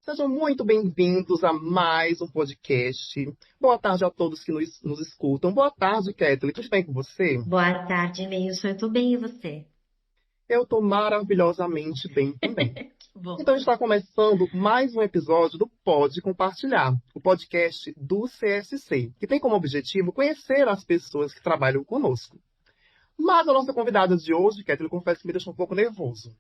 Sejam muito bem-vindos a mais um podcast. Boa tarde a todos que nos escutam. Boa tarde, Kathleen. Tudo bem com você? Boa tarde, Meilson. Eu tô bem, e você? Eu estou maravilhosamente bem também. Que bom. Então, a gente está começando mais um episódio do Pode Compartilhar, o podcast do CSC, que tem como objetivo conhecer as pessoas que trabalham conosco. Mas a nossa convidada de hoje, Kathleen, confesso que me deixou um pouco nervoso.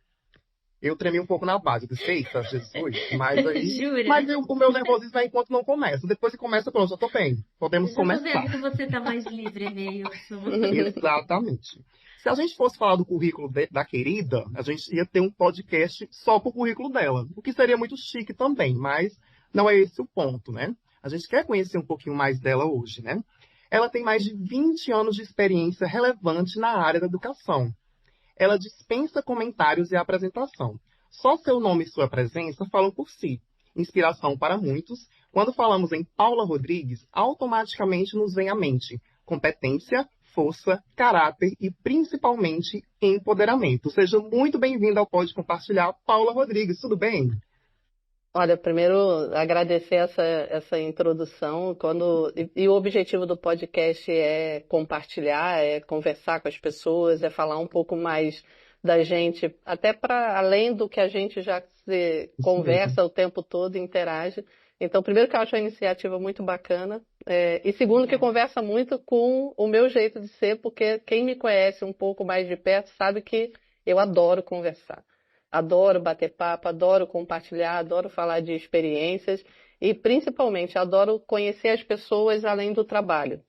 Eu tremi um pouco na base, eu disse, eita, Jesus, mas aí... Jura? Mas o meu nervosismo vai enquanto não começa. Depois que começa, pronto, já tô bem. Podemos Eu já tô começar. vendo que você tá mais livre, Meilson. Exatamente. Se a gente fosse falar do currículo da querida, a gente ia ter um podcast só pro currículo dela, o que seria muito chique também, mas não é esse o ponto, né? A gente quer conhecer um pouquinho mais dela hoje, né? Ela tem mais de 20 anos de experiência relevante na área da educação. Ela dispensa comentários e apresentação. Só seu nome e sua presença falam por si. Inspiração para muitos. Quando falamos em Paula Rodrigues, automaticamente nos vem à mente competência, força, caráter e, principalmente, empoderamento. Seja muito bem-vinda ao Pode Compartilhar, Paula Rodrigues. Tudo bem? Olha, primeiro agradecer essa introdução. E o objetivo do podcast é compartilhar, é conversar com as pessoas, é falar um pouco mais da gente, até para além do que a gente já se conversa o tempo todo, interage. Então, primeiro que eu acho a iniciativa muito bacana, e segundo que conversa muito com o meu jeito de ser, porque quem me conhece um pouco mais de perto sabe que eu adoro conversar. Adoro bater papo, adoro compartilhar, adoro falar de experiências e, principalmente, adoro conhecer as pessoas além do trabalho.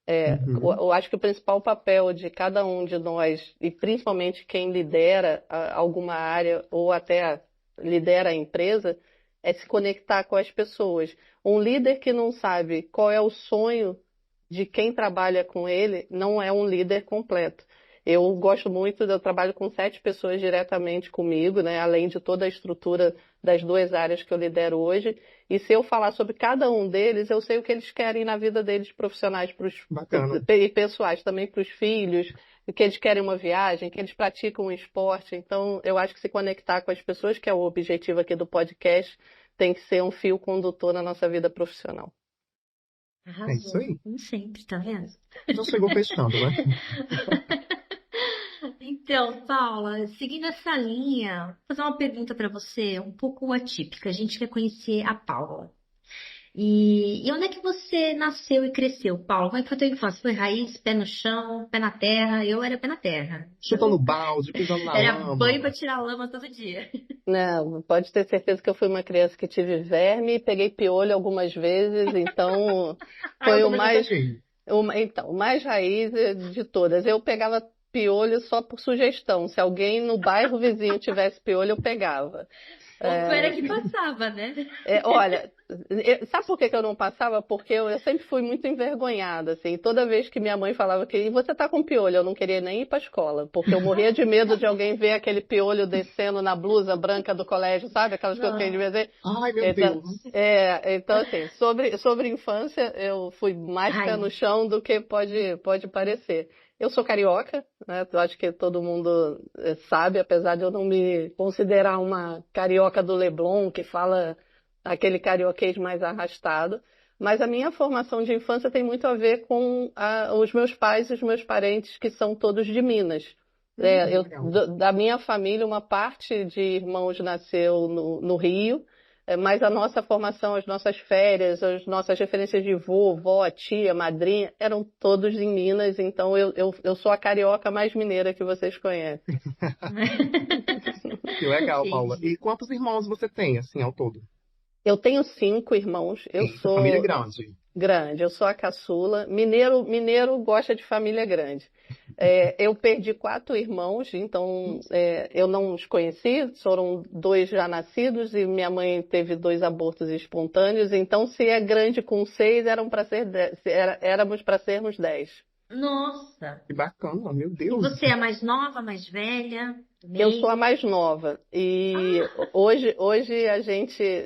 Eu acho que o principal papel de cada um de nós, e principalmente quem lidera alguma área ou até lidera a empresa, é se conectar com as pessoas. Um líder que não sabe qual é o sonho de quem trabalha com ele não é um líder completo. Eu gosto muito, eu trabalho com 7 pessoas diretamente comigo, né, além de toda a estrutura das 2 áreas que eu lidero hoje. E se eu falar sobre cada um deles, eu sei o que eles querem na vida deles, profissionais Bacana. e pessoais, também para os filhos, que eles querem uma viagem, que eles praticam um esporte. Então, eu acho que se conectar com as pessoas, que é o objetivo aqui do podcast, tem que ser um fio condutor na nossa vida profissional. Arrasou. É isso aí. Como sempre, tá vendo? Já chegou fechando, né? Então, Paula, seguindo essa linha, vou fazer uma pergunta para você, um pouco atípica. A gente quer conhecer a Paula. E onde é que você nasceu e cresceu, Paula? Como é que foi a tua infância? Foi raiz, pé no chão, pé na terra? Eu era pé na terra. Chutando balde, pisando na Era lama. banho para tirar lama todo dia. Não, pode ter certeza que eu fui uma criança que tive verme, peguei piolho algumas vezes, então foi eu o também já mais, peguei. o mais raiz de todas. Eu pegava piolho só por sugestão. Se alguém no bairro vizinho tivesse piolho, eu pegava. Ou tu era que passava, né? Olha, sabe por que que eu não passava? Porque eu sempre fui muito envergonhada, assim. Toda vez que minha mãe falava que você tá com piolho, eu não queria nem ir pra escola, porque eu morria de medo de alguém ver aquele piolho descendo na blusa branca do colégio, sabe? Aquelas coisas que a gente vê dizer. Ai, meu Então, Deus. então assim, sobre infância, eu fui mais pé no chão do que pode parecer. Eu sou carioca, né? Eu acho que todo mundo sabe, apesar de eu não me considerar uma carioca do Leblon, que fala aquele carioquês mais arrastado. Mas a minha formação de infância tem muito a ver com os meus pais e os meus parentes, que são todos de Minas. Legal. Da minha família, uma parte de irmãos nasceu no Rio, mas a nossa formação, as nossas férias, as nossas referências de vô, vó, tia, madrinha, eram todos em Minas, então eu sou a carioca mais mineira que vocês conhecem. Que legal, Paula. E quantos irmãos você tem, assim, ao todo? Eu tenho 5 irmãos, eu Eita, família sou grande. grande, eu sou a caçula. Mineiro gosta de família grande. Eu perdi 4 irmãos, então eu não os conheci, foram 2 já nascidos e minha mãe teve 2 abortos espontâneos, então se é grande com 6, éramos para sermos 10. Nossa! Que bacana, meu E Deus. você é a mais nova, mais velha? Eu sou a mais nova e hoje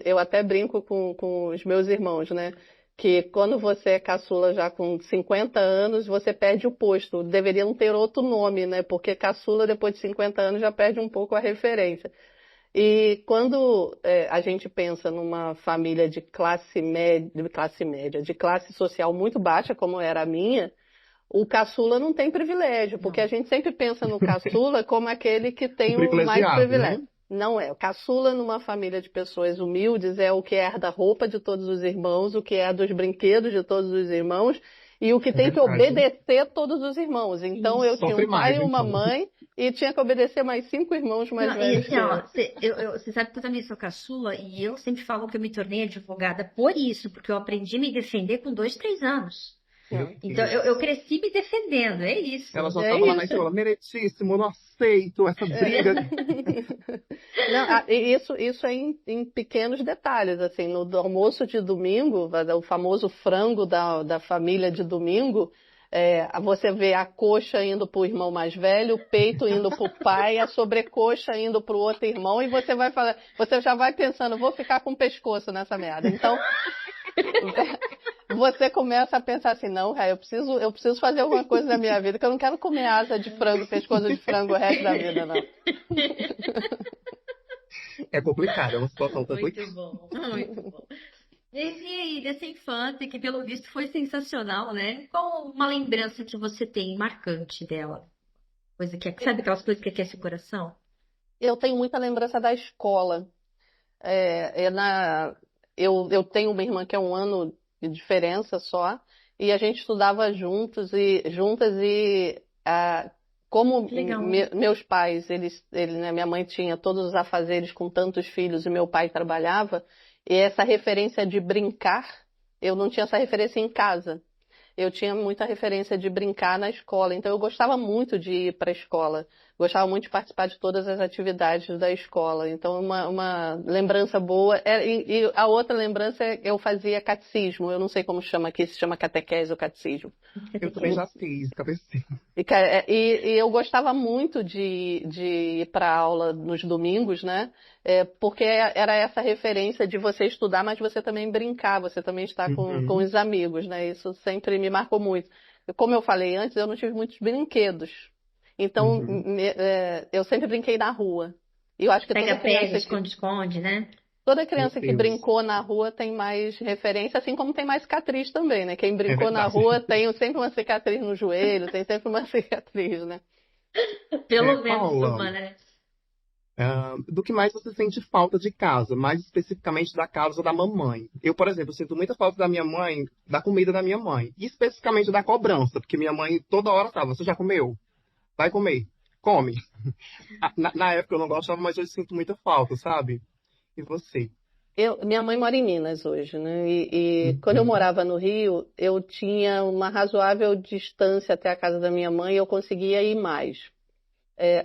eu até brinco com os meus irmãos, né? Que quando você é caçula já com 50 anos, você perde o posto. Deveriam ter outro nome, né? Porque caçula depois de 50 anos já perde um pouco a referência. E quando a gente pensa numa família de classe média, de classe social muito baixa, como era a minha, o caçula não tem privilégio, porque Não. a gente sempre pensa no caçula como aquele que O tem o mais privilegiado, né? privilégio. Não é. O caçula numa família de pessoas humildes é o que herda a roupa de todos os irmãos, o que herda os brinquedos de todos os irmãos e o que É tem que verdade. obedecer todos os irmãos. Então eu tinha Sofre um pai mais, e uma então. mãe e tinha que obedecer mais 5 irmãos mais Não, e velhos assim, que ó, eu. você sabe que eu também sou caçula e eu sempre falo que eu me tornei advogada por isso, porque eu aprendi a me defender com 2, 3 anos. Meu Então Deus. eu cresci me defendendo, é isso. Ela já É estava lá na isso. escola, meritíssimo, eu não aceito essa briga. Não, e isso é em pequenos detalhes, assim, no do almoço de domingo, o famoso frango da família de domingo, você vê a coxa indo para o irmão mais velho, o peito indo para o pai, a sobrecoxa indo para o outro irmão, e você já vai pensando, vou ficar com o pescoço nessa merda. Então, você começa a pensar assim, não, cara, eu preciso fazer alguma coisa na minha vida, que eu não quero comer asa de frango, pescoço de frango o resto da vida, não. É complicado, é uma situação complicada. Muito bom, muito bom. E aí, dessa infância, que pelo visto foi sensacional, né? Qual uma lembrança que você tem marcante dela? Coisa que, sabe aquelas coisas que aquece o coração? Eu tenho muita lembrança da escola. É, é na, eu tenho uma irmã que é um ano de diferença só, e a gente estudava juntas e como Que legal. meus pais, né, minha mãe tinha todos os afazeres com tantos filhos e meu pai trabalhava, e essa referência de brincar, eu não tinha essa referência em casa. Eu tinha muita referência de brincar na escola, então eu gostava muito de ir para a escola, gostava muito de participar de todas as atividades da escola. Então, uma lembrança boa. E a outra lembrança é que eu fazia catecismo, eu não sei como chama aqui, se chama catequese ou catecismo. Eu também já fiz, cabecinha. E eu gostava muito de ir para aula nos domingos, né? Porque era essa referência de você estudar, mas você também brincar, você também estar com os amigos, né? Isso sempre me marcou muito. Como eu falei antes, eu não tive muitos brinquedos. Então, eu sempre brinquei na rua. E eu acho que Pega-pega, esconde-esconde, né? toda criança que Deus. brincou na rua tem mais referência, assim como tem mais cicatriz também, né? Quem brincou na verdade. rua tem sempre uma cicatriz no joelho, tem sempre uma cicatriz, né? Pelo menos Paula, uma, né? do que mais você sente falta de casa? Mais especificamente da casa da mamãe. Eu, por exemplo, sinto muita falta da minha mãe, da comida da minha mãe. E especificamente da cobrança, porque minha mãe toda hora fala, você já comeu? Vai comer. Come. Na época eu não gostava, mas hoje sinto muita falta, sabe? E você? Minha mãe mora em Minas hoje, né? E quando eu morava no Rio, eu tinha uma razoável distância até a casa da minha mãe e eu conseguia ir mais.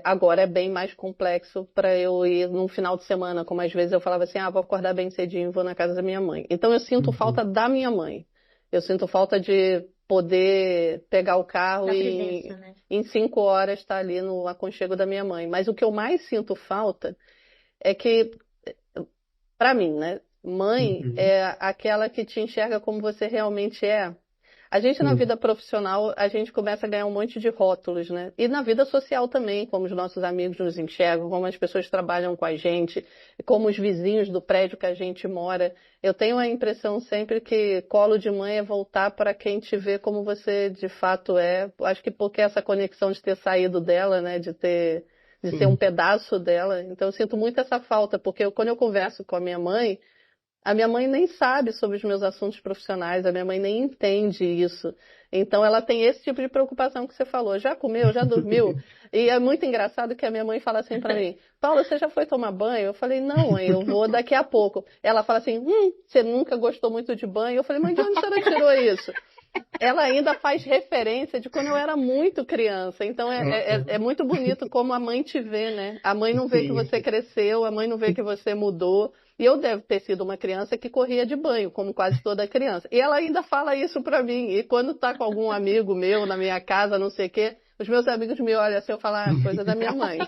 Agora é bem mais complexo para eu ir num final de semana, como às vezes eu falava assim, vou acordar bem cedinho e vou na casa da minha mãe. Então eu sinto falta da minha mãe. Eu sinto falta de poder pegar o carro Da e presença, né? em 5 horas estar ali no aconchego da minha mãe. Mas o que eu mais sinto falta é que, para mim, né? Mãe é aquela que te enxerga como você realmente é. A gente, na Sim. vida profissional, a gente começa a ganhar um monte de rótulos, né? E na vida social também, como os nossos amigos nos enxergam, como as pessoas trabalham com a gente, como os vizinhos do prédio que a gente mora. Eu tenho a impressão sempre que colo de mãe é voltar para quem te vê como você de fato é. Acho que porque essa conexão de ter saído dela, né? De ser um pedaço dela. Então eu sinto muito essa falta, porque quando eu converso com a minha mãe nem sabe sobre os meus assuntos profissionais, a minha mãe nem entende isso. Então ela tem esse tipo de preocupação que você falou. Já comeu? Já dormiu? E é muito engraçado que a minha mãe fala assim pra mim, Paula, você já foi tomar banho? Eu falei, não, mãe, eu vou daqui a pouco. Ela fala assim, você nunca gostou muito de banho? Eu falei, mãe, de onde a senhora tirou isso? Ela ainda faz referência de quando eu era muito criança. Então é muito bonito como a mãe te vê, né? A mãe não vê que Sim. você cresceu, a mãe não vê que você mudou. E eu devo ter sido uma criança que corria de banho, como quase toda criança. E ela ainda fala isso pra mim. E quando tá com algum amigo meu na minha casa, não sei o quê, os meus amigos me olham assim, eu falo, coisa da minha mãe.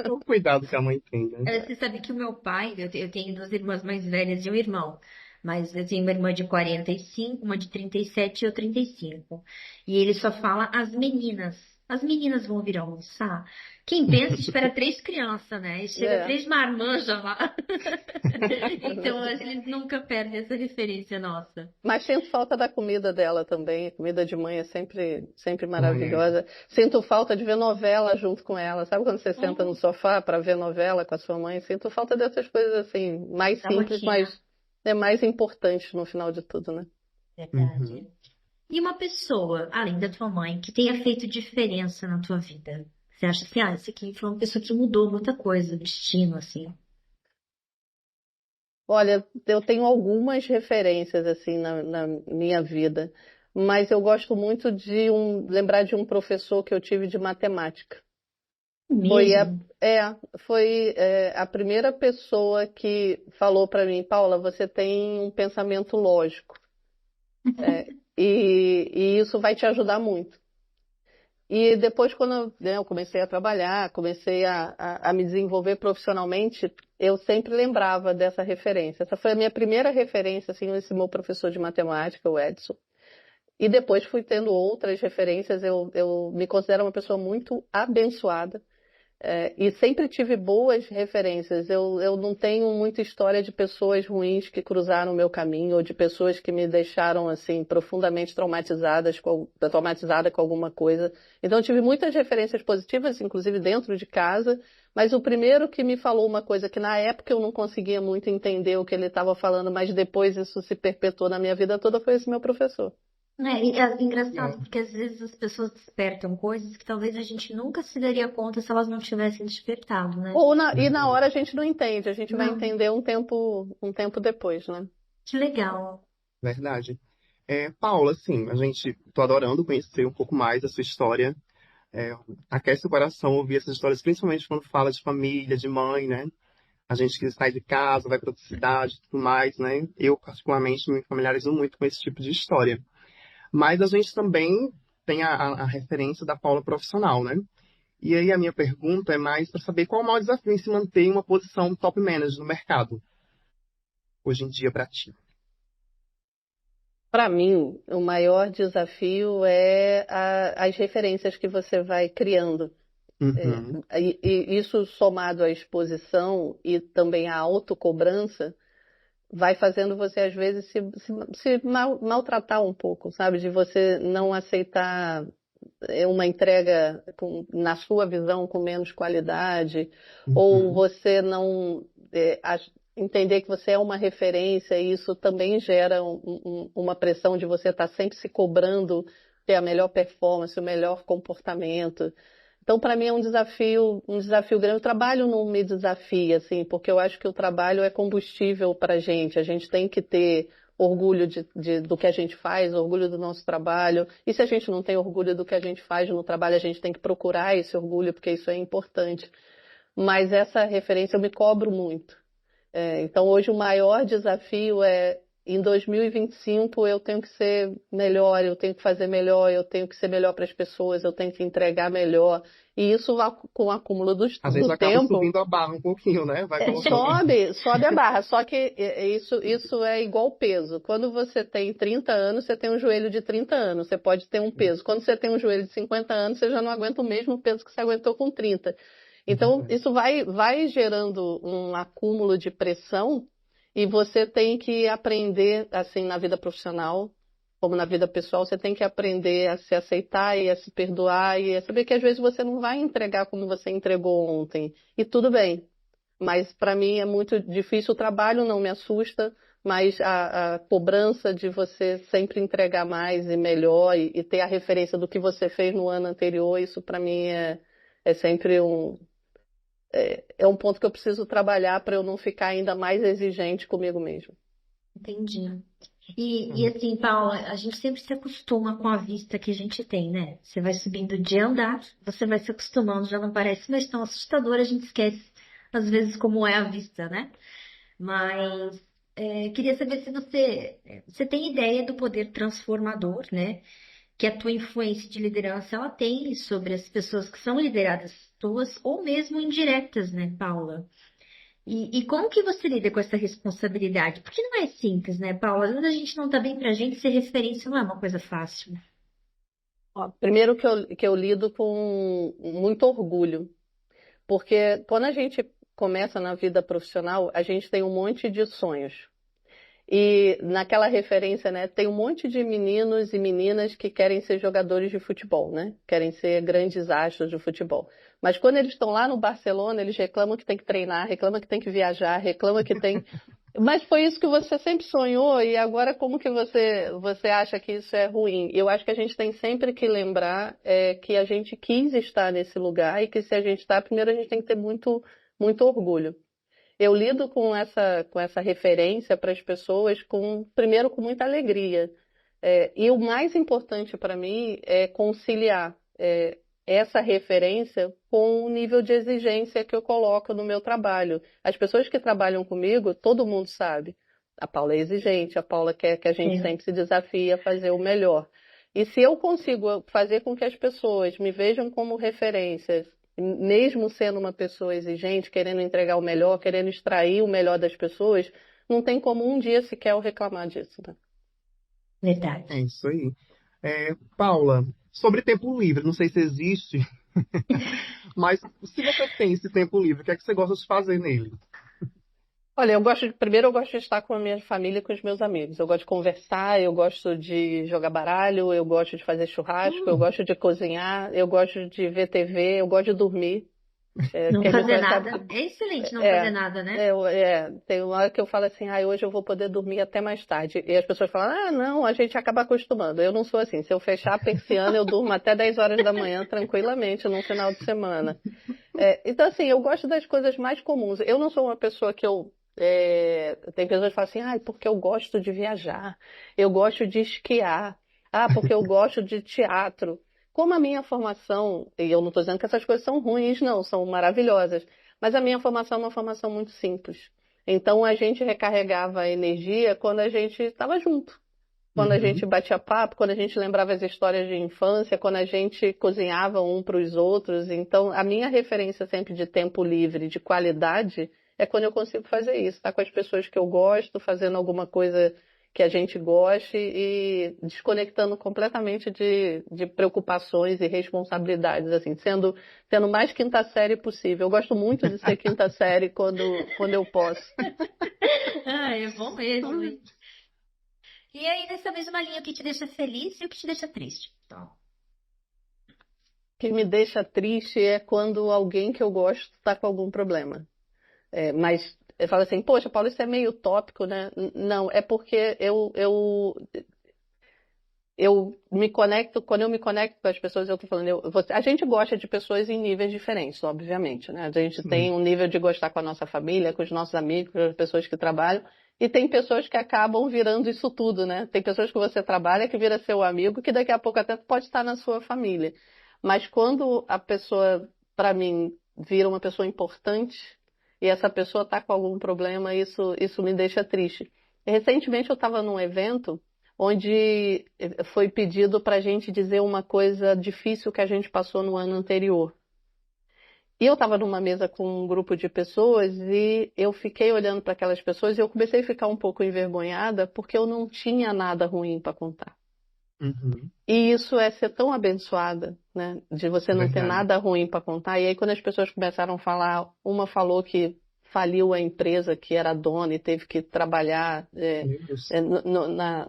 O cuidado que a mãe tem, né? Você sabe que o meu pai, eu tenho 2 irmãs mais velhas e um irmão. Mas eu tenho uma irmã de 45, uma de 37 e eu 35. E ele só fala as meninas. as meninas vão vir almoçar. Quem pensa espera 3 crianças, né? E chega É. 3 marmanjas lá. Então, a gente nunca perde essa referência nossa. Mas sinto falta da comida dela também. A comida de mãe é sempre Ai, é. maravilhosa. Sinto falta de ver novela junto com ela. Sabe quando você senta no sofá para ver novela com a sua mãe? Sinto falta dessas coisas assim, mais Da simples, rotina. mas é mais importante no final de tudo, né? Verdade. Uhum. E uma pessoa, além da tua mãe, que tenha feito diferença na tua vida? Você acha assim, esse aqui foi uma pessoa que mudou muita coisa, o destino, assim. Olha, eu tenho algumas referências assim na minha vida, mas eu gosto muito de lembrar de um professor que eu tive de matemática. Foi a, Mesmo? a primeira pessoa que falou para mim, Paula, você tem um pensamento lógico, e isso vai te ajudar muito. E depois, quando eu comecei a trabalhar, comecei a me desenvolver profissionalmente, eu sempre lembrava dessa referência. Essa foi a minha primeira referência, assim, esse meu professor de matemática, o Edson. E depois fui tendo outras referências. Eu me considero uma pessoa muito abençoada. E sempre tive boas referências. Eu não tenho muita história de pessoas ruins que cruzaram o meu caminho ou de pessoas que me deixaram assim profundamente traumatizada com alguma coisa. Então eu tive muitas referências positivas, inclusive dentro de casa. Mas o primeiro que me falou uma coisa que na época eu não conseguia muito entender o que ele estava falando, mas depois isso se perpetuou na minha vida toda, foi esse meu professor. E é engraçado, É. porque às vezes as pessoas despertam coisas que talvez a gente nunca se daria conta se elas não tivessem despertado, né? E na hora a gente não entende, a gente vai Não, entender um tempo depois, né? que legal. Verdade. Paula, assim, tô adorando conhecer um pouco mais da sua história. Aquece o coração ouvir essas histórias, principalmente quando fala de família, de mãe, né? A gente que sai de casa, vai para outra cidade e tudo mais, né? Eu, particularmente, me familiarizo muito com esse tipo de história. Mas a gente também tem a referência da Paula profissional, né? E aí a minha pergunta é mais para saber qual é o maior desafio em se manter em uma posição top manager no mercado, hoje em dia, para ti. Para mim, o maior desafio é as referências que você vai criando. Uhum. E isso somado à exposição e também à autocobrança, vai fazendo você, às vezes, se maltratar um pouco, sabe? De você não aceitar uma entrega na sua visão com menos qualidade, ou Uhum. você não entender que você é uma referência, e isso também gera uma pressão de você estar sempre se cobrando ter a melhor performance, o melhor comportamento. Então, para mim é um desafio grande. O trabalho não me desafia, assim, porque eu acho que o trabalho é combustível para a gente. A gente tem que ter orgulho do que a gente faz, orgulho do nosso trabalho. E se a gente não tem orgulho do que a gente faz no trabalho, a gente tem que procurar esse orgulho, porque isso é importante. Mas essa referência eu me cobro muito. Então, hoje o maior desafio é, em 2025, eu tenho que ser melhor, eu tenho que fazer melhor, eu tenho que ser melhor para as pessoas, eu tenho que entregar melhor. E isso, com o acúmulo Às vezes do acaba tempo, subindo a barra um pouquinho, né? Vai colocando. sobe a barra. Só que isso é igual peso. Quando você tem 30 anos, você tem um joelho de 30 anos, você pode ter um peso. Quando você tem um joelho de 50 anos, você já não aguenta o mesmo peso que você aguentou com 30. Então, isso vai gerando um acúmulo de pressão e você tem que aprender, assim, na vida profissional, como na vida pessoal, você tem que aprender a se aceitar e a se perdoar e a saber que às vezes você não vai entregar como você entregou ontem. E tudo bem. Mas para mim é muito difícil. O trabalho não me assusta, mas a cobrança de você sempre entregar mais e melhor e ter a referência do que você fez no ano anterior, isso para mim é sempre um ponto que eu preciso trabalhar para eu não ficar ainda mais exigente comigo mesmo. Entendi. E assim, Paula, a gente sempre se acostuma com a vista que a gente tem, né? Você vai subindo de andar, você vai se acostumando, já não parece mais tão assustador, a gente esquece às vezes como é a vista, né? Mas queria saber se você tem ideia do poder transformador, né? Que a tua influência de liderança ela tem sobre as pessoas que são lideradas tuas ou mesmo indiretas, né, Paula? E como que você lida com essa responsabilidade? Porque não é simples, né, Paula? Às vezes a gente não tá bem pra gente, ser referência não é uma coisa fácil. Ó, primeiro que eu lido com muito orgulho, porque quando a gente começa na vida profissional, a gente tem um monte de sonhos. E naquela referência, né, tem um monte de meninos e meninas que querem ser jogadores de futebol, né? Querem ser grandes astros de futebol. Mas quando eles estão lá no Barcelona, eles reclamam que tem que treinar, reclamam que tem que viajar, reclamam que tem. Mas foi isso que você sempre sonhou e agora como que você acha que isso é ruim? Eu acho que a gente tem sempre que lembrar que a gente quis estar nesse lugar e que se a gente está, primeiro a gente tem que ter muito, muito orgulho. Eu lido com essa referência para as pessoas, primeiro com muita alegria. E o mais importante para mim é conciliar essa referência com o nível de exigência que eu coloco no meu trabalho. As pessoas que trabalham comigo, todo mundo sabe. A Paula é exigente, a Paula quer que a gente Sim. sempre se desafie a fazer o melhor. E se eu consigo fazer com que as pessoas me vejam como referências, mesmo sendo uma pessoa exigente, querendo entregar o melhor, querendo extrair o melhor das pessoas, não tem como um dia sequer eu reclamar disso, né? Verdade. É isso aí. Paula, sobre tempo livre, não sei se existe, mas se você tem esse tempo livre, o que é que você gosta de fazer nele? Olha, primeiro eu gosto de estar com a minha família e com os meus amigos. Eu gosto de conversar, eu gosto de jogar baralho, eu gosto de fazer churrasco, eu Hum, gosto de cozinhar, eu gosto de ver TV, eu gosto de dormir. Não Porque a gente fazer vai sabe nada. É excelente não fazer É, nada, né? tem uma hora que eu falo assim, hoje eu vou poder dormir até mais tarde. E as pessoas falam, não, a gente acaba acostumando. Eu não sou assim. Se eu fechar a persiana, eu durmo até 10 horas da manhã tranquilamente num final de semana. Então, assim, eu gosto das coisas mais comuns. Eu não sou uma pessoa que tem pessoas que falam assim, porque eu gosto de viajar, eu gosto de esquiar, porque eu gosto de teatro. Como a minha formação, e eu não estou dizendo que essas coisas são ruins, não, são maravilhosas, mas a minha formação é uma formação muito simples. Então a gente recarregava a energia quando a gente estava junto. Quando a gente uhum. batia papo, quando a gente lembrava as histórias de infância, quando a gente cozinhava um para os outros. Então, a minha referência sempre de tempo livre, de qualidade, é quando eu consigo fazer isso, estar com as pessoas que eu gosto, fazendo alguma coisa que a gente goste e desconectando completamente de preocupações e responsabilidades, assim, sendo mais quinta série possível. Eu gosto muito de ser quinta série quando eu posso. É bom mesmo, hein? E aí, nessa mesma linha, o que te deixa feliz e o que te deixa triste? Então, O que me deixa triste é quando alguém que eu gosto está com algum problema. Mas eu falo assim, poxa, Paulo, isso é meio utópico, né? Não, é porque eu me conecto, quando eu me conecto com as pessoas, eu tô falando, a gente gosta de pessoas em níveis diferentes, obviamente, né? A gente Sim. tem um nível de gostar com a nossa família, com os nossos amigos, com as pessoas que trabalham, e tem pessoas que acabam virando isso tudo, né? Tem pessoas que você trabalha que vira seu amigo, que daqui a pouco até pode estar na sua família. Mas quando a pessoa, para mim, vira uma pessoa importante, e essa pessoa está com algum problema, isso me deixa triste. Recentemente eu estava num evento onde foi pedido para a gente dizer uma coisa difícil que a gente passou no ano anterior. E eu estava numa mesa com um grupo de pessoas e eu fiquei olhando para aquelas pessoas e eu comecei a ficar um pouco envergonhada porque eu não tinha nada ruim para contar. Uhum. E isso é ser tão abençoada, né? De você não ter Verdade. nada ruim para contar. E aí, quando as pessoas começaram a falar, uma falou que faliu a empresa que era dona e teve que trabalhar Meu Deus.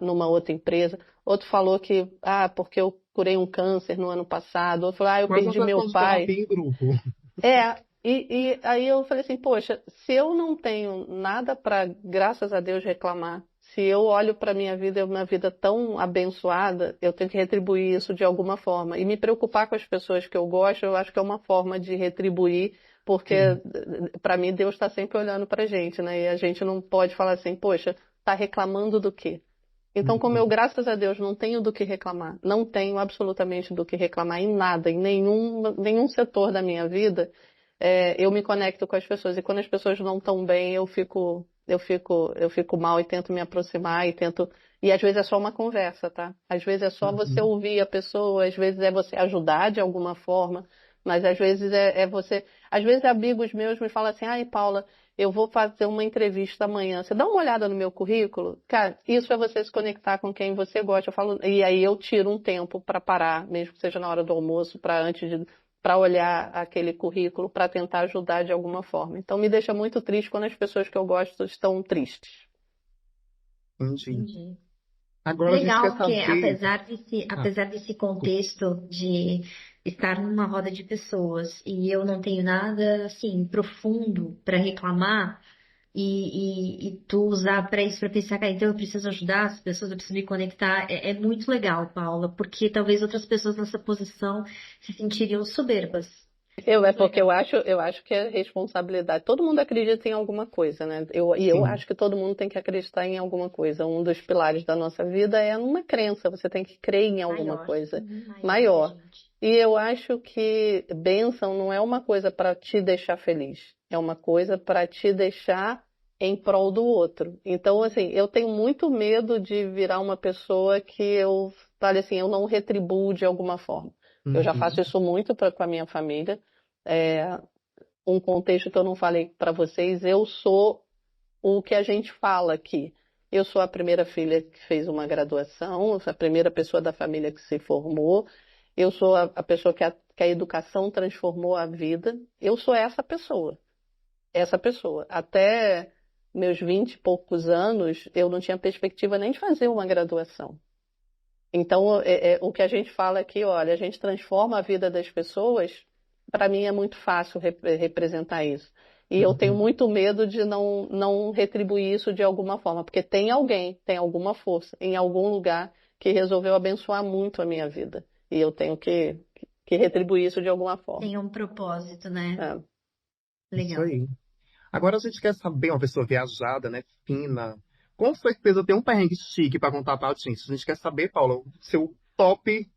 numa outra empresa. Outro falou que, porque eu curei um câncer no ano passado. Outro falou, eu Quase uma perdi meu sessão de pai. terapia em grupo. E aí eu falei assim, poxa, se eu não tenho nada para, graças a Deus, reclamar, se eu olho para minha vida, é uma vida tão abençoada, eu tenho que retribuir isso de alguma forma. E me preocupar com as pessoas que eu gosto, eu acho que é uma forma de retribuir, porque Sim. para mim Deus está sempre olhando para a gente, né? E a gente não pode falar assim, poxa, tá reclamando do quê? Então, como eu, Uhum. graças a Deus, não tenho do que reclamar, não tenho absolutamente do que reclamar em nada, em nenhum setor da minha vida, eu me conecto com as pessoas. E quando as pessoas não estão bem, eu fico mal e tento me aproximar e tento. E às vezes é só uma conversa, tá? Às vezes é só você Uhum. ouvir a pessoa, às vezes é você ajudar de alguma forma, mas às vezes é você. Às vezes amigos meus me falam assim, ai, Paula, eu vou fazer uma entrevista amanhã. Você dá uma olhada no meu currículo? Cara, isso é você se conectar com quem você gosta. Eu falo, e aí eu tiro um tempo para parar, mesmo que seja na hora do almoço, para olhar aquele currículo, para tentar ajudar de alguma forma. Então me deixa muito triste quando as pessoas que eu gosto estão tristes. Entendi. Entendi. Agora a gente quer Legal, porque saber. Ah, apesar desse contexto de estar numa roda de pessoas e eu não tenho nada assim profundo para reclamar e tu usar para isso para pensar, cara, então eu preciso ajudar as pessoas, eu preciso me conectar, é muito legal, Paula, porque talvez outras pessoas nessa posição se sentiriam soberbas. Isso é É muito porque legal. eu acho que é responsabilidade. Todo mundo acredita em alguma coisa, né? Eu sim. acho que todo mundo tem que acreditar em alguma coisa. Um dos pilares da nossa vida é numa crença. Você tem que crer em alguma Maior, coisa maior que a maior. gente. E eu acho que bênção não é uma coisa para te deixar feliz. É uma coisa para te deixar em prol do outro. Então, assim, eu tenho muito medo de virar uma pessoa que eu fale assim, eu não retribuo de alguma forma. Eu já faço Uhum. isso muito com a minha família. É, um contexto que eu não falei para vocês, eu sou o que a gente fala aqui. Eu sou a primeira filha que fez uma graduação, eu sou a primeira pessoa da família que se formou, eu sou a pessoa que a educação transformou a vida, eu sou essa pessoa, essa pessoa. Até meus 20 e poucos anos, eu não tinha perspectiva nem de fazer uma graduação. Então, o que a gente fala aqui, olha, a gente transforma a vida das pessoas, para mim é muito fácil representar isso. E eu tenho Uhum. muito medo de não retribuir isso de alguma forma, porque tem alguém, tem alguma força, em algum lugar, que resolveu abençoar muito a minha vida. E eu tenho que retribuir isso de alguma forma. Tem um propósito, né? É. Isso Legal. aí. Agora a gente quer saber, uma pessoa viajada, né, fina, com certeza tem um perrengue chique para contar para a gente. A gente quer saber, Paula, o seu top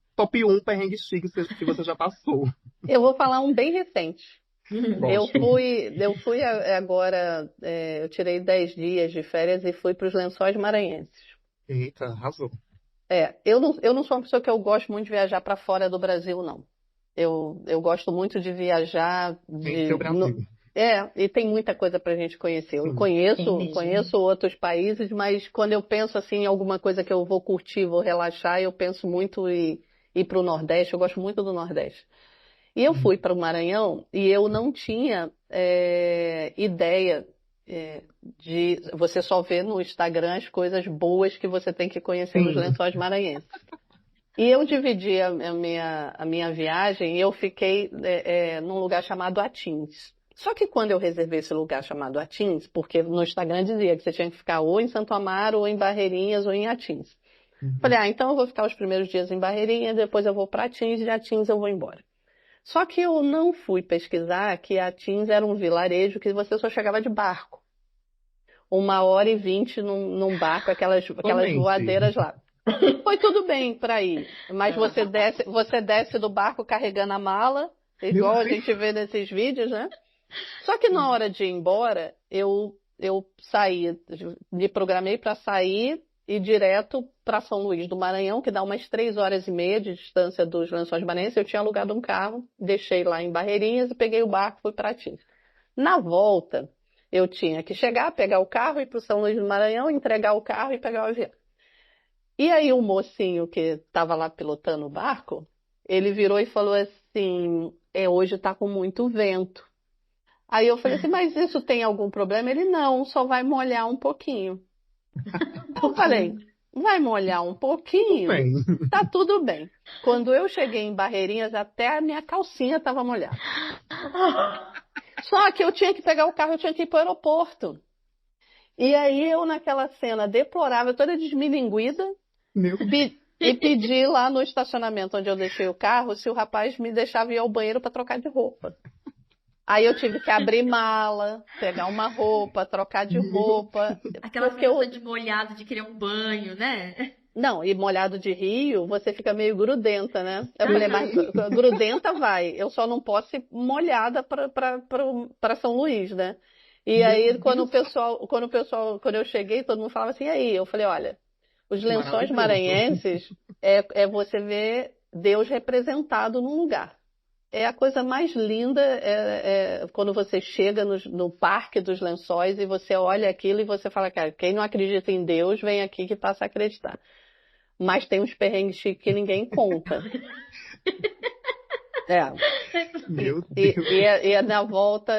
um perrengue chique que você já passou. Eu vou falar um bem recente. Eu Gosto. fui, eu fui agora, eu tirei 10 dias de férias e fui para os Lençóis Maranhenses. Eita, arrasou. Eu não sou uma pessoa que eu gosto muito de viajar para fora do Brasil, não. Eu gosto muito de viajar Conhecer o Brasil. e tem muita coisa para a gente conhecer. Eu Sim. Tem conheço mesmo. outros países, mas quando eu penso assim em alguma coisa que eu vou curtir, vou relaxar, eu penso muito em ir para o Nordeste. Eu gosto muito do Nordeste. E eu fui para o Maranhão e eu não tinha ideia de. Você só vê no Instagram as coisas boas que você tem que conhecer nos Sim. Lençóis Maranhenses. E eu dividi a minha viagem e eu fiquei num lugar chamado Atins. Só que quando eu reservei esse lugar chamado Atins, porque no Instagram dizia que você tinha que ficar ou em Santo Amaro, ou em Barreirinhas, ou em Atins. Uhum. Falei, então eu vou ficar os primeiros dias em Barreirinhas, depois eu vou para Atins e de Atins eu vou embora. Só que eu não fui pesquisar que Atins era um vilarejo que você só chegava de barco. 1h20 num barco, aquelas Somente. voadeiras lá. Foi tudo bem para ir, mas você desce do barco carregando a mala, Meu igual a Deus. gente vê nesses vídeos, né? Só que na hora de ir embora, eu saí, me programei para sair e ir direto para São Luís do Maranhão, que dá umas 3h30 de distância dos Lençóis Maranhenses. Eu tinha alugado um carro, deixei lá em Barreirinhas e peguei o barco e fui para Tins. Na volta, eu tinha que chegar, pegar o carro, ir para o São Luís do Maranhão, entregar o carro e pegar o avião. E aí o mocinho que estava lá pilotando o barco, ele virou e falou assim, hoje está com muito vento. Aí eu falei assim, mas isso tem algum problema? Ele, não, só vai molhar um pouquinho. Um Eu falei, pouquinho. vai molhar um Tudo pouquinho? bem. Tá tudo bem. Quando eu cheguei em Barreirinhas, até a minha calcinha estava molhada. Só que eu tinha que pegar o carro, eu tinha que ir para o aeroporto. E aí eu, naquela cena deplorável, toda desmilinguida, Meu Deus. e pedi lá no estacionamento onde eu deixei o carro se o rapaz me deixava ir ao banheiro para trocar de roupa. Aí eu tive que abrir mala, pegar uma roupa, trocar de Meu roupa, Aquela porque sensação de molhado, de querer um banho, né? não, e molhado de rio, você fica meio grudenta, né? Eu falei, mas Aham. grudenta vai, eu só não posso ir molhada para São Luís, né? E Meu aí Deus. quando eu cheguei, todo mundo falava assim, e aí? Eu falei, olha, os Lençóis Maravilhoso. Maranhenses é você ver Deus representado num lugar. é a coisa mais linda quando você chega no Parque dos Lençóis e você olha aquilo e você fala, cara, quem não acredita em Deus, vem aqui que passa a acreditar. Mas tem uns perrengues chiques que ninguém conta. É. Meu E, Deus. e na volta,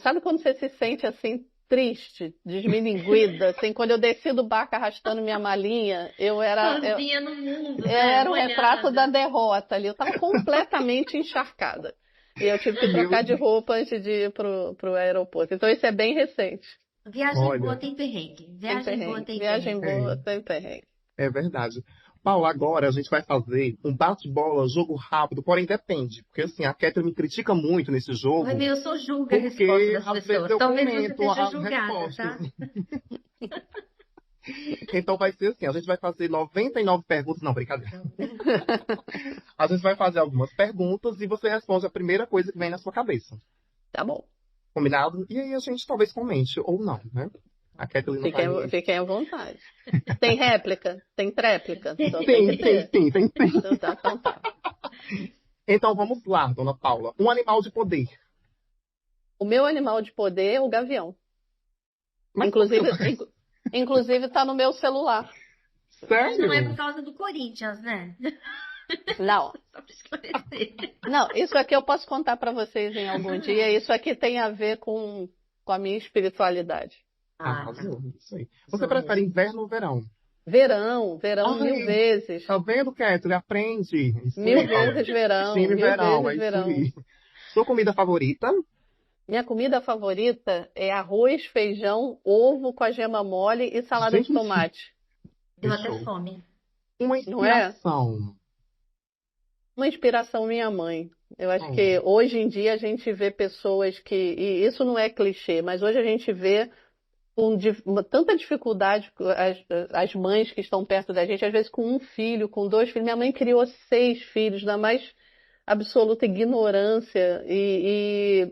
sabe quando você se sente assim, triste, desmilinguida? Assim, quando eu desci do barco arrastando minha malinha, Sozinha no mundo, eu né? era o retrato da Molhada. derrota ali. Eu estava completamente encharcada. E eu tive que Meu trocar de Deus. roupa antes de ir pro aeroporto. Então isso é bem recente. Viagem boa Olha, tem perrengue. Tem Viagem boa perrengue. tem Viagem perrengue. boa, é, tem perrengue. é verdade. Paulo, agora a gente vai fazer um bate-bola, jogo rápido, porém depende. Porque assim, a Catherine me critica muito nesse Ai, jogo, meu, eu sou julga a resposta porque das às vezes pessoas. eu Talvez você comento seja as julgada, respostas. tá? Então vai ser assim, a gente vai fazer 99 perguntas. Não, brincadeira. A gente vai fazer algumas perguntas e você responde a primeira coisa que vem na sua cabeça. Tá bom. Combinado? E aí a gente talvez comente, ou não, né? A Kathleen não vai. Fiquem à vontade. Tem réplica? Tem tréplica? Então tem que Tem, tem, ter. sim, tem, tem. Então tá, então tá. Então vamos lá, dona Paula. Um animal de poder. O meu animal de poder é o gavião. Mas Inclusive tá no meu celular. Mas não é por sério? causa do Corinthians, né? Não, Só pra esclarecer. não, isso aqui eu posso contar para vocês em algum dia. Isso aqui tem a ver com a minha espiritualidade. Ah, tá. Arrasou, isso aí. Você prefere inverno ou verão? Verão, Ai, mil vezes. tá vendo, Kathleen? Aprende. Isso Mil aí, Paula. vezes verão, Time mil verão, é vezes isso verão. aí. Sua comida favorita? Minha comida favorita é arroz, feijão, ovo com a gema mole e salada de Gente, tomate. Deu até fechou. fome. Uma Não é? inspiração. Uma inspiração minha mãe. Eu acho Hum. que hoje em dia a gente vê pessoas e isso não é clichê, mas hoje a gente vê tanta dificuldade as mães que estão perto da gente, às vezes com um filho, com dois filhos. Minha mãe criou 6 filhos na mais absoluta ignorância e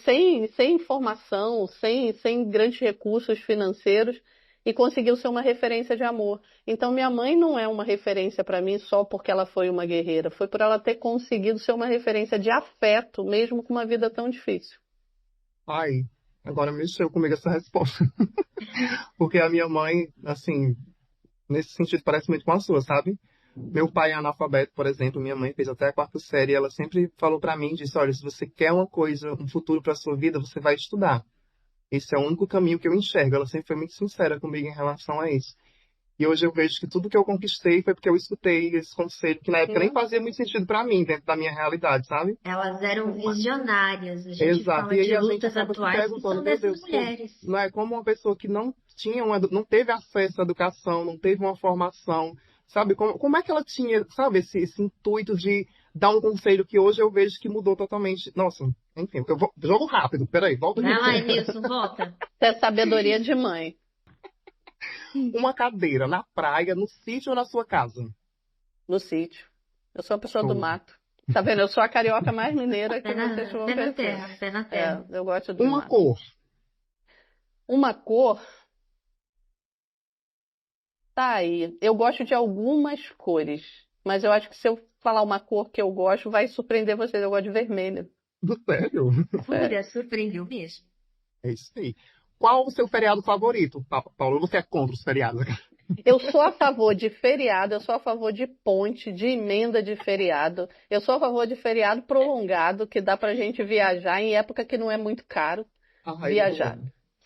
sem informação, sem grandes recursos financeiros, e conseguiu ser uma referência de amor. Então, minha mãe não é uma referência para mim só porque ela foi uma guerreira, foi por ela ter conseguido ser uma referência de afeto, mesmo com uma vida tão difícil. Ai, agora mexeu comigo essa resposta. Porque a minha mãe, assim, nesse sentido parece muito com a sua, sabe? Meu pai é analfabeto, por exemplo, minha mãe fez até a 4ª série, e ela sempre falou pra mim, disse, olha, se você quer uma coisa, um futuro pra sua vida, você vai estudar. Esse é o único caminho que eu enxergo. Ela sempre foi muito sincera comigo em relação a isso. E hoje eu vejo que tudo que eu conquistei foi porque eu escutei esse conselho, que na época nem fazia muito sentido pra mim, dentro da minha realidade, sabe? Elas eram visionárias. A gente Exato. fala E aí de a gente lutas acaba se atuais que perguntando, são meu dessas Deus, mulheres. não é como uma pessoa que não tinha não teve acesso à educação, não teve uma formação, sabe? Como é que ela tinha, sabe, esse intuito de dar um conselho que hoje eu vejo que mudou totalmente. Nossa, enfim, jogo rápido, peraí, volta Vai lá, aqui. Emilson, volta. Isso é sabedoria de mãe. Uma cadeira na praia, no sítio ou na sua casa? No sítio. Eu sou uma pessoa do Show. mato. Tá vendo? Eu sou a carioca mais mineira que Pé na, vocês vão pé na conhecer. terra, pé na terra. Eu gosto do Uma mato. cor. Uma cor. Tá aí. Eu gosto de algumas cores. Mas eu acho que se eu falar uma cor que eu gosto, vai surpreender vocês. Eu gosto de vermelho. Sério? Jura, surpreendeu mesmo. É isso aí. Qual o seu feriado favorito, Paulo? Você é contra os feriados? Eu sou a favor de feriado, eu sou a favor de ponte, de emenda de feriado. Eu sou a favor de feriado prolongado, que dá pra gente viajar em época que não é muito caro Ai, viajar.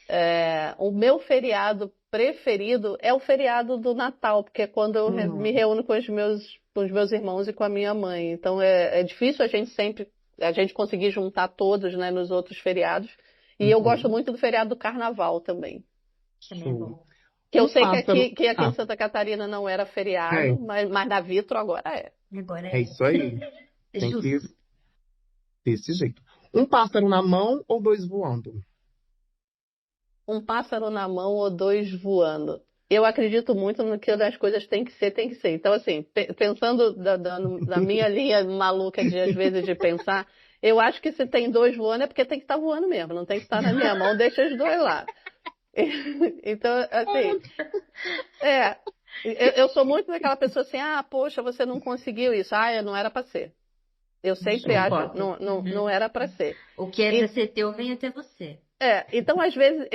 adoro. O meu feriado preferido é o feriado do Natal, porque é quando eu me reúno com os meus irmãos e com a minha mãe. Então é difícil a gente conseguir juntar todos, né, nos outros feriados. E eu gosto muito do feriado do Carnaval também. Também é bom. Que eu Um sei pássaro. que aqui em Santa Catarina não era feriado, mas na Vitro agora é. Agora É isso aí. Tem justo. que desse jeito. Um pássaro na mão ou 2 voando? Um pássaro na mão ou 2 voando. Eu acredito muito no que as coisas têm que ser, tem que ser. Então, assim, pensando da minha linha maluca de, às vezes, de pensar, eu acho que se tem 2 voando é porque tem que estar voando mesmo, não tem que estar na minha mão, deixa os 2 lá. Então, assim, eu sou muito daquela pessoa assim, poxa, você não conseguiu isso, não era para ser. Eu sempre Não acho, importa. não era para ser. O que é para ser teu vem até você. Então, às vezes,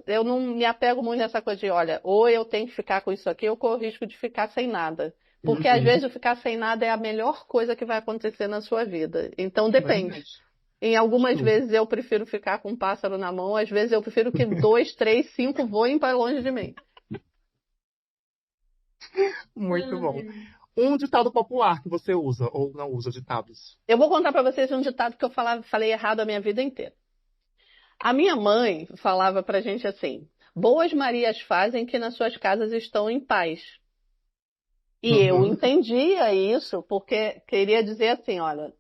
eu não me apego muito nessa coisa de, olha, ou eu tenho que ficar com isso aqui, ou corro o risco de ficar sem nada. Porque, às vezes, ficar sem nada é a melhor coisa que vai acontecer na sua vida. Então, depende. Verdade. Em algumas Sim. vezes eu prefiro ficar com um pássaro na mão, às vezes eu prefiro que 2, 3, 5 voem para longe de mim. Muito bom. Um ditado popular que você usa ou não usa ditados? Eu vou contar para vocês um ditado que eu falei errado a minha vida inteira. A minha mãe falava pra gente assim: boas Marias fazem que nas suas casas estão em paz. E eu entendia isso porque queria dizer assim, olha,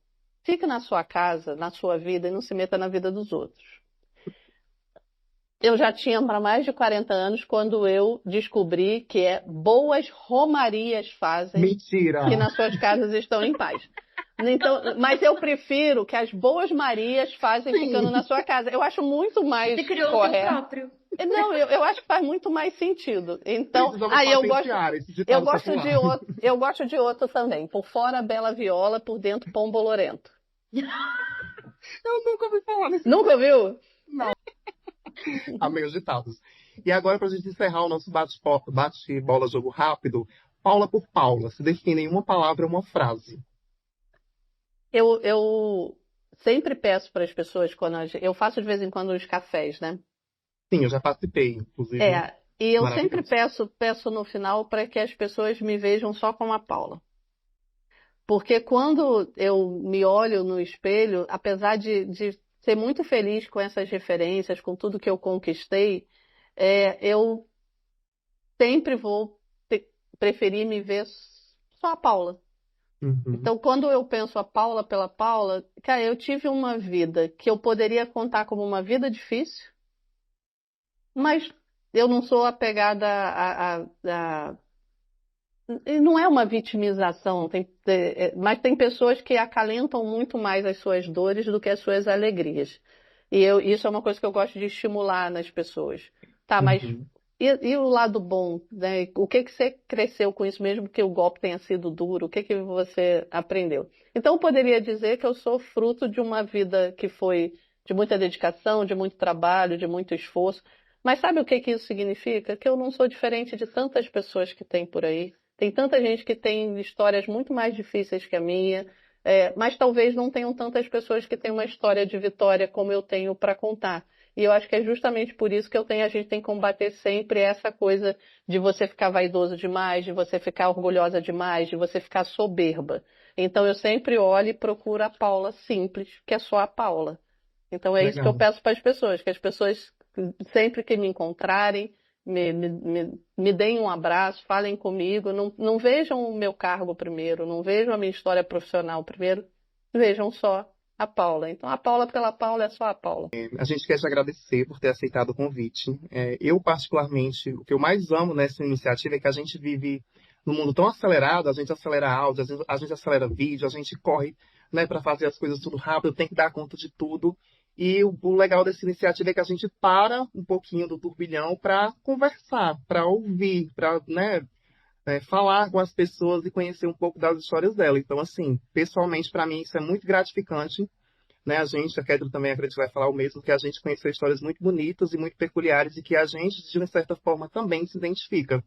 fique na sua casa, na sua vida e não se meta na vida dos outros. Eu já tinha para mais de 40 anos quando eu descobri que boas romarias fazem Mentira! que nas suas casas estão em paz. Então, mas eu prefiro que as boas Marias fazem ficando na sua casa. Eu acho muito mais Você criou o correto. seu próprio. Não, eu acho que faz muito mais sentido. Então, Precisamos aí eu patentear esse ditado gosto popular. de outro, eu gosto de outro também. Por fora, bela viola, por dentro, pão bolorento. Eu nunca ouvi falar nesse Nunca viu? Amei os ditados. E agora, para a gente encerrar o nosso bate-bola jogo rápido, Paula por Paula, se define em uma palavra, uma frase. Eu sempre peço para as pessoas, eu faço de vez em quando os cafés, né? Sim, eu já participei, inclusive. E eu sempre Maravilhoso. peço no final para que as pessoas me vejam só como a Paula. Porque quando eu me olho no espelho, apesar de ser muito feliz com essas referências, com tudo que eu conquistei, eu sempre vou preferir me ver só a Paula. Então, quando eu penso a Paula pela Paula, cara, eu tive uma vida que eu poderia contar como uma vida difícil, mas eu não sou apegada e não é uma vitimização, mas tem pessoas que acalentam muito mais as suas dores do que as suas alegrias. Isso é uma coisa que eu gosto de estimular nas pessoas. Tá, mas e o lado bom, né? O que você cresceu com isso, mesmo que o golpe tenha sido duro? O que você aprendeu? Então, eu poderia dizer que eu sou fruto de uma vida que foi de muita dedicação, de muito trabalho, de muito esforço. Mas sabe o que isso significa? Que eu não sou diferente de tantas pessoas que tem por aí. Tem tanta gente que tem histórias muito mais difíceis que a minha, mas talvez não tenham tantas pessoas que têm uma história de vitória como eu tenho para contar. E eu acho que é justamente por isso que a gente tem que combater sempre essa coisa de você ficar vaidoso demais, de você ficar orgulhosa demais, de você ficar soberba. Então eu sempre olho e procuro a Paula simples, que é só a Paula. Então é isso que eu peço para as pessoas, que as pessoas sempre que me encontrarem, me deem um abraço, falem comigo, não vejam o meu cargo primeiro, não vejam a minha história profissional primeiro, vejam só a Paula. Então, a Paula pela Paula é só a Paula. A gente quer te agradecer por ter aceitado o convite. Eu, particularmente, o que eu mais amo nessa iniciativa é que a gente vive num mundo tão acelerado, a gente acelera áudio, a gente acelera vídeo, a gente corre, né, para fazer as coisas tudo rápido, tem que dar conta de tudo. E o legal dessa iniciativa é que a gente para um pouquinho do turbilhão para conversar, para ouvir, para, né, falar com as pessoas e conhecer um pouco das histórias dela. Então, assim, pessoalmente, para mim, isso é muito gratificante. Né? A Kedro também acredito que vai falar o mesmo, que a gente conheceu histórias muito bonitas e muito peculiares e que a gente, de uma certa forma, também se identifica.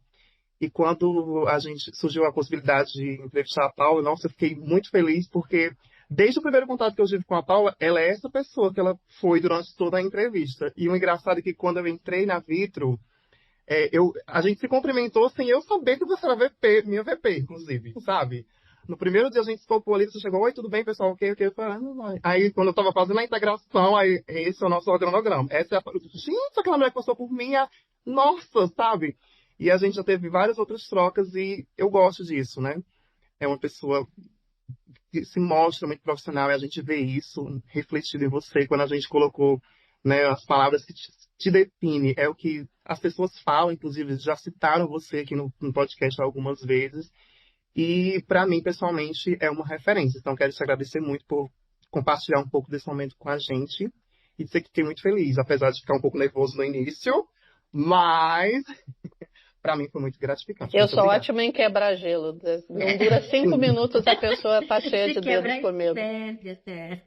E quando a gente surgiu a possibilidade de entrevistar a Paula, nossa, eu fiquei muito feliz porque desde o primeiro contato que eu tive com a Paula, ela é essa pessoa que ela foi durante toda a entrevista. E o engraçado é que quando eu entrei na Vitro, a gente se cumprimentou sem eu saber que você era VP, minha VP, inclusive, sabe? No primeiro dia a gente escopou ali, você chegou, oi, tudo bem, pessoal? Ok. Eu falei, não. Aí, quando eu tava fazendo a integração, aí, esse é o nosso organograma. Gente, aquela mulher que passou por mim, nossa, sabe? E a gente já teve várias outras trocas e eu gosto disso, né? É uma pessoa que se mostra muito profissional e a gente vê isso refletido em você quando a gente colocou, né, as palavras que te definem. É o que as pessoas falam, inclusive, já citaram você aqui no podcast algumas vezes. E, para mim, pessoalmente, é uma referência. Então, quero te agradecer muito por compartilhar um pouco desse momento com a gente. E dizer que fiquei muito feliz, apesar de ficar um pouco nervoso no início. Mas, para mim foi muito gratificante. Eu Muito sou obrigado. ótima em quebrar gelo. Não dura 5 minutos, a pessoa tá cheia Se de quebra dedos e comigo. perde até.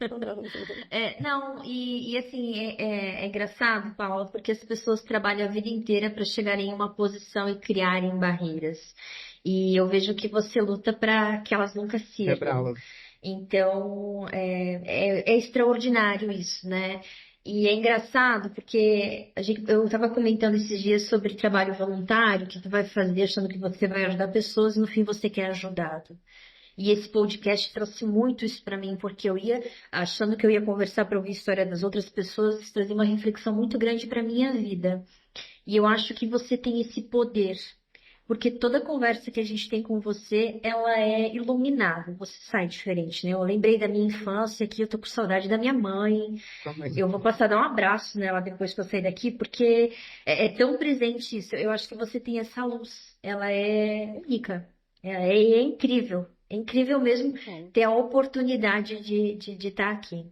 Não, e assim, é engraçado, Paula, porque as pessoas trabalham a vida inteira para chegarem em uma posição e criarem barreiras. E eu vejo que você luta para que elas nunca sirvam. Quebrá-las. Então, é extraordinário isso, né? E é engraçado porque eu estava comentando esses dias sobre trabalho voluntário, que tu vai fazer achando que você vai ajudar pessoas e no fim você quer ajudado. E esse podcast trouxe muito isso para mim, porque eu ia achando que eu ia conversar para ouvir a história das outras pessoas, isso trazia uma reflexão muito grande para minha vida. E eu acho que você tem esse poder, porque toda conversa que a gente tem com você, ela é iluminada, você sai diferente, né? Eu lembrei da minha infância aqui, eu tô com saudade da minha mãe. Também. Eu vou passar a dar um abraço nela depois que eu sair daqui, porque é tão presente isso. Eu acho que você tem essa luz, ela é única, é incrível. É incrível mesmo ter a oportunidade de estar aqui.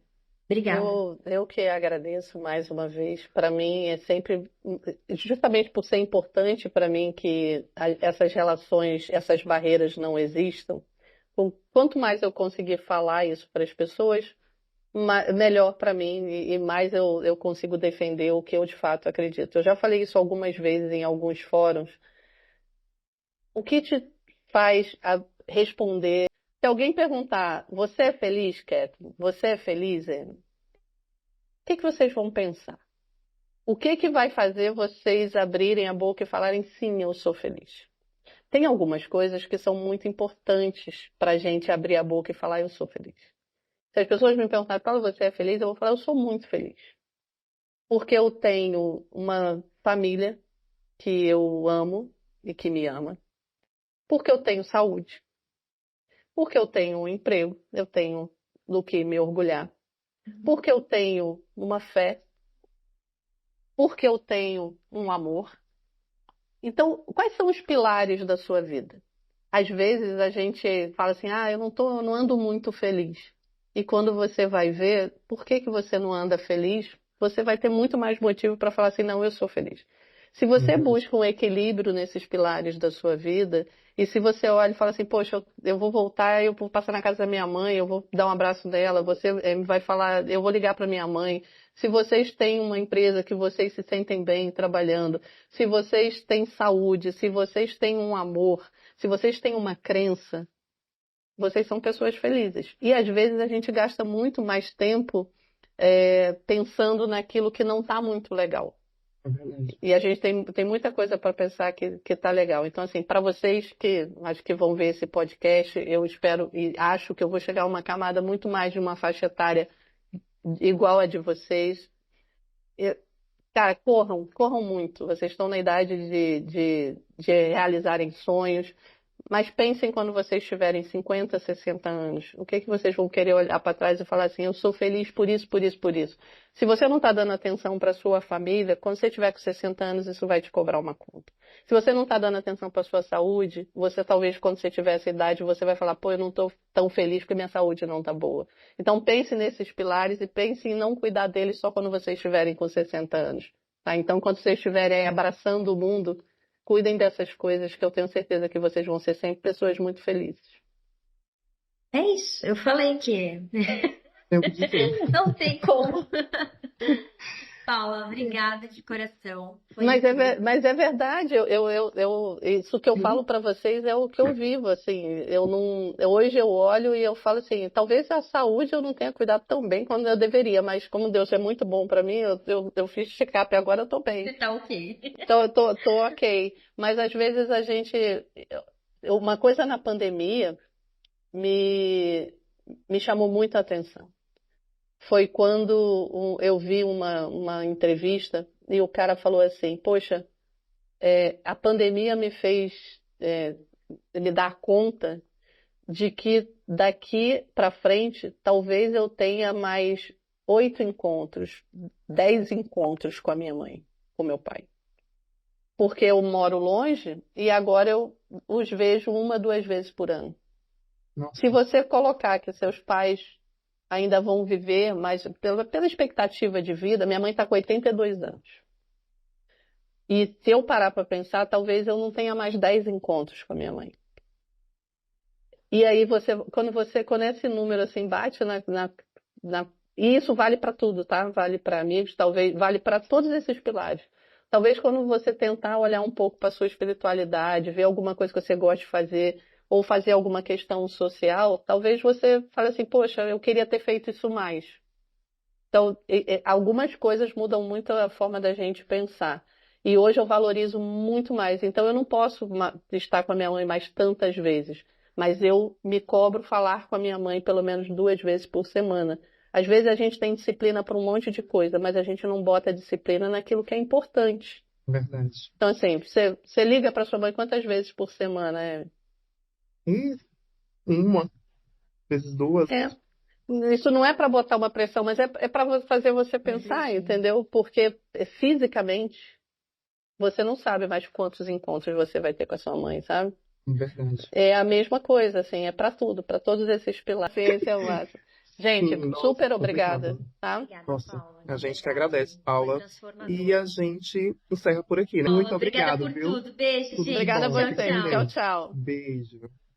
Obrigada. Eu que agradeço mais uma vez. Para mim é sempre, justamente por ser importante para mim que essas relações, essas barreiras não existam. Quanto mais eu conseguir falar isso para as pessoas, melhor para mim e mais eu consigo defender o que eu de fato acredito. Eu já falei isso algumas vezes em alguns fóruns. O que te faz responder? Se alguém perguntar, você é feliz, Kathleen? Você é feliz, Amy? O que vocês vão pensar? O que vai fazer vocês abrirem a boca e falarem, sim, eu sou feliz? Tem algumas coisas que são muito importantes para a gente abrir a boca e falar, eu sou feliz. Se as pessoas me perguntarem, Paulo, você é feliz? Eu vou falar, eu sou muito feliz. Porque eu tenho uma família que eu amo e que me ama. Porque eu tenho saúde. Porque eu tenho um emprego, eu tenho do que me orgulhar. Porque eu tenho uma fé. Porque eu tenho um amor. Então, quais são os pilares da sua vida? Às vezes a gente fala assim, eu não ando muito feliz. E quando você vai ver por que você não anda feliz, você vai ter muito mais motivo para falar assim, não, eu sou feliz. Se você busca um equilíbrio nesses pilares da sua vida, e se você olha e fala assim, poxa, eu vou voltar, eu vou passar na casa da minha mãe, eu vou dar um abraço dela, você vai falar, eu vou ligar para minha mãe. Se vocês têm uma empresa que vocês se sentem bem trabalhando, se vocês têm saúde, se vocês têm um amor, se vocês têm uma crença, vocês são pessoas felizes. E às vezes a gente gasta muito mais tempo pensando naquilo que não está muito legal. E a gente tem muita coisa para pensar que está legal. Então, assim, para vocês que acho que vão ver esse podcast, eu espero e acho que eu vou chegar a uma camada muito mais de uma faixa etária igual a de vocês. Cara, corram muito. Vocês estão na idade de realizarem sonhos. Mas pensem quando vocês tiverem 50, 60 anos. O que vocês vão querer olhar para trás e falar assim, eu sou feliz por isso, por isso, por isso. Se você não está dando atenção para sua família, quando você tiver com 60 anos, isso vai te cobrar uma conta. Se você não está dando atenção para sua saúde, você talvez quando você tiver essa idade, você vai falar, pô, eu não estou tão feliz porque minha saúde não está boa. Então pense nesses pilares e pense em não cuidar deles só quando vocês estiverem com 60 anos. Tá? Então quando vocês estiverem abraçando o mundo, cuidem dessas coisas que eu tenho certeza que vocês vão ser sempre pessoas muito felizes. É isso, eu falei que Tenho que dizer. não tem como. Paula, obrigada de coração. Foi Mas incrível. é verdade, isso que eu falo para vocês é o que eu vivo, assim, hoje eu olho e eu falo assim, talvez a saúde eu não tenha cuidado tão bem quando eu deveria, mas como Deus é muito bom para mim, eu fiz check-up e agora eu tô bem. Você tá ok. Então eu tô ok, mas às vezes uma coisa na pandemia me chamou muito a atenção. Foi quando eu vi uma entrevista e o cara falou assim, poxa, a pandemia me fez me dar conta de que daqui para frente talvez eu tenha mais 8 encontros, 10 encontros com a minha mãe, com meu pai. Porque eu moro longe e agora eu os vejo 1, 2 vezes por ano. Nossa. Se você colocar que seus pais ainda vão viver, mas pela expectativa de vida, minha mãe está com 82 anos. E se eu parar para pensar, talvez eu não tenha mais 10 encontros com a minha mãe. E aí quando esse número assim bate e isso vale para tudo, tá? Vale para amigos, talvez vale para todos esses pilares. Talvez quando você tentar olhar um pouco para sua espiritualidade, ver alguma coisa que você gosta de fazer ou fazer alguma questão social, talvez você fale assim, poxa, eu queria ter feito isso mais. Então, algumas coisas mudam muito a forma da gente pensar. E hoje eu valorizo muito mais. Então, eu não posso estar com a minha mãe mais tantas vezes. Mas eu me cobro falar com a minha mãe pelo menos 2 vezes por semana. Às vezes a gente tem disciplina para um monte de coisa, mas a gente não bota disciplina naquilo que é importante. Verdade. Então, assim, você liga para sua mãe quantas vezes por semana? E uma, vezes duas. Isso não é para botar uma pressão, mas é para fazer você pensar, entendeu? Porque fisicamente você não sabe mais quantos encontros você vai ter com a sua mãe, sabe? Verdade. É a mesma coisa, assim, é para tudo, para todos esses pilares. Esse é o máximo. Gente, Nossa, super obrigada, obrigado. tá? Obrigada, Nossa, Paula. a De gente que verdade, agradece, foi Paula. transformador. E a gente encerra por aqui, né? Paula, Muito obrigada obrigado, por viu? tudo. Beijo, Tudo de gente. Obrigada a bom. Tchau, Fica você. com tchau. Tchau, Deus. tchau. Beijo.